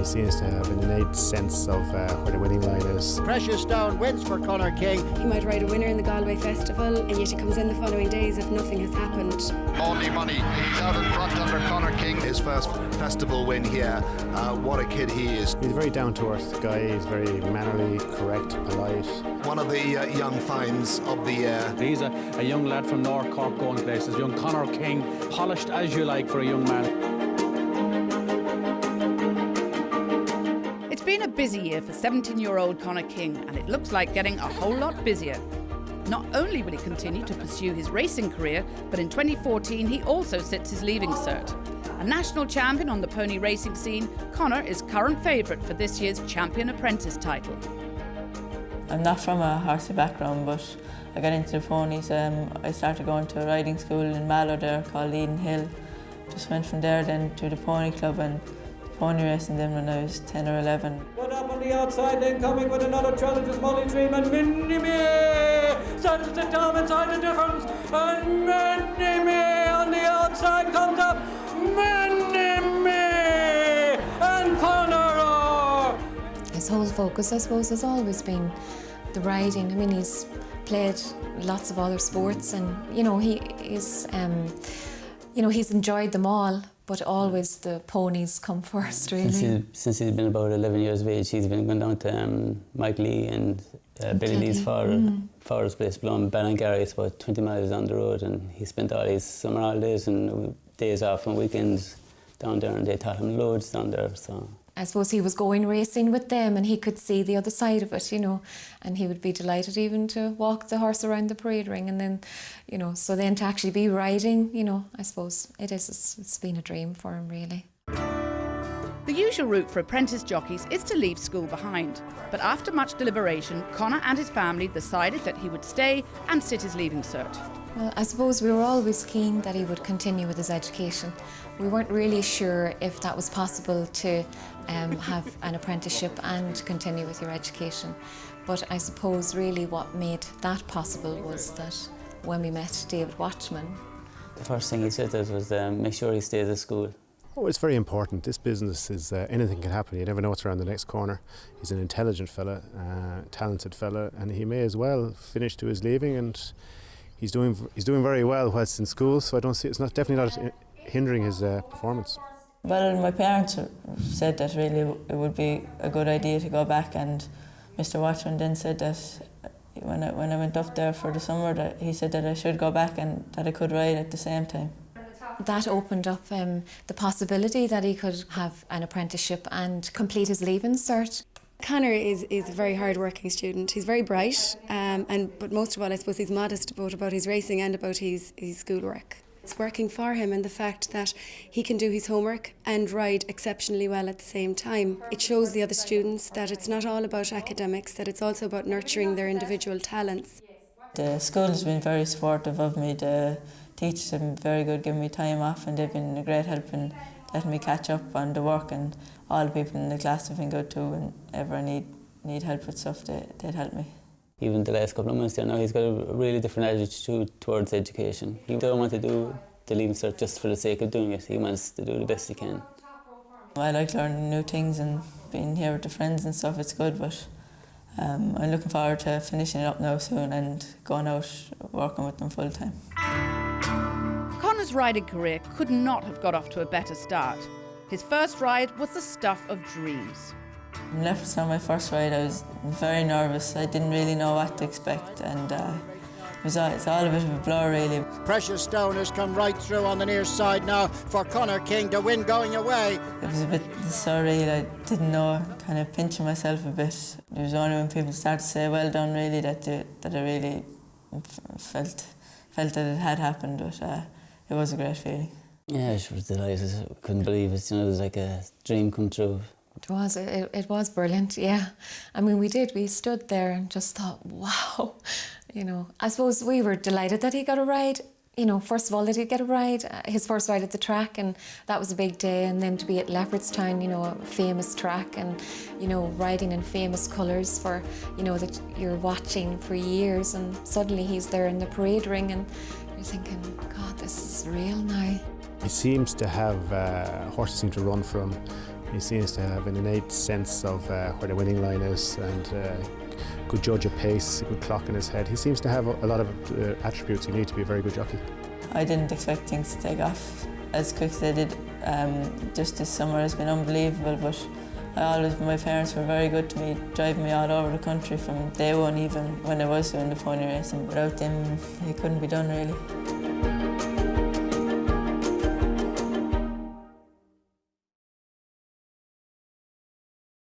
He seems to have an innate sense of where the winning line is. Precious Stone wins for Conor King. He might ride a winner in the Galway Festival, and yet he comes in the following days if nothing has happened. Only money. He's out in front under Conor King. His first festival win here. What a kid he is. He's a very down-to-earth guy. He's very mannerly, correct, polite. One of the young finds of the year. He's a young lad from North Cork going places. Young Conor King, polished as you like for a young man. It's been a busy year for 17-year-old Conor King, and it looks like getting a whole lot busier. Not only will he continue to pursue his racing career, but in 2014 he also sits his leaving cert. A national champion on the pony racing scene, Conor is current favourite for this year's Champion Apprentice title. I'm not from a horsey background, but I got into the ponies. I started going to a riding school in Mallow there called Eden Hill. Just went from there then to the pony club and pony racing then when I was 10 or 11. But up on the outside then coming with another challenge is Molly Dream and Minnie May settles it down inside the difference, and Minnie May on the outside comes up. Minnie May and Conor. His whole focus, I suppose, has always been the riding. I mean, he's played lots of other sports, and he's enjoyed them all. But always the ponies come first, really. Since he's been about 11 years of age, he's been going down to Mike Lee and Billy Lee's Forest Place below Ballingarry. It's about 20 miles down the road, and he spent all his summer holidays and days off and weekends down there, and they taught him loads down there. So I suppose he was going racing with them, and he could see the other side of it, and he would be delighted even to walk the horse around the parade ring, and then, so then to actually be riding, I suppose it's been a dream for him, really. The usual route for apprentice jockeys is to leave school behind. But after much deliberation, Conor and his family decided that he would stay and sit his leaving cert. Well, I suppose we were always keen that he would continue with his education. We weren't really sure if that was possible to have an apprenticeship and continue with your education. But I suppose really what made that possible was that when we met David Watchman. the first thing he said to us was make sure he stays at school. Oh, it's very important. This business is anything can happen. You never know what's around the next corner. He's an intelligent fella, talented fella, and he may as well finish to his leaving. And he's doing very well whilst in school. So I don't see it's definitely not hindering his performance. Well, my parents said that really it would be a good idea to go back, and Mr. Watchman then said that when I went up there for the summer, that he said that I should go back and that I could ride at the same time. That opened up the possibility that he could have an apprenticeship and complete his leaving cert. Conor is a very hard-working student. He's very bright, but most of all, I suppose he's modest both about his racing and about his schoolwork. It's working for him in the fact that he can do his homework and ride exceptionally well at the same time. It shows the other students that it's not all about academics, that it's also about nurturing their individual talents. The school has been very supportive of me. The teachers have been very good, giving me time off, and they've been a great help in letting me catch up on the work, and all the people in the class have been good too. Whenever I need help with stuff, they'd help me. Even the last couple of months there now, he's got a really different attitude towards education. He don't want to do the leaving cert just for the sake of doing it. He wants to do the best he can. I like learning new things and being here with the friends and stuff. It's good, but I'm looking forward to finishing it up now soon and going out working with them full time. Conor's riding career could not have got off to a better start. His first ride was the stuff of dreams. When Leopardstown on my first ride, I was very nervous. I didn't really know what to expect, and it's all a bit of a blur, really. Precious Stone has come right through on the near side now for Conor King, the win going away. It was a bit surreal. I didn't know, kind of pinching myself a bit. It was only when people started to say well done, really, that I really felt that it had happened, but it was a great feeling. Yeah, I was delighted. I couldn't believe it. You know, it was like a dream come true. It was brilliant, yeah. I mean, we stood there and just thought, wow, I suppose we were delighted that he got a ride. First of all, that he'd get a ride, his first ride at the track, and that was a big day. And then to be at Leopardstown, a famous track, and, riding in famous colours for, that you're watching for years, and suddenly he's there in the parade ring, and you're thinking, God, this is real now. He seems to have, horses seem to run from. He seems to have an innate sense of where the winning line is, and good judge of pace, a good clock in his head. He seems to have a lot of attributes you need to be a very good jockey. I didn't expect things to take off as quick as they did. Just this summer has been unbelievable, but my parents were very good to me, driving me all over the country from day one, even when I was doing the pony racing. Without them, it couldn't be done really.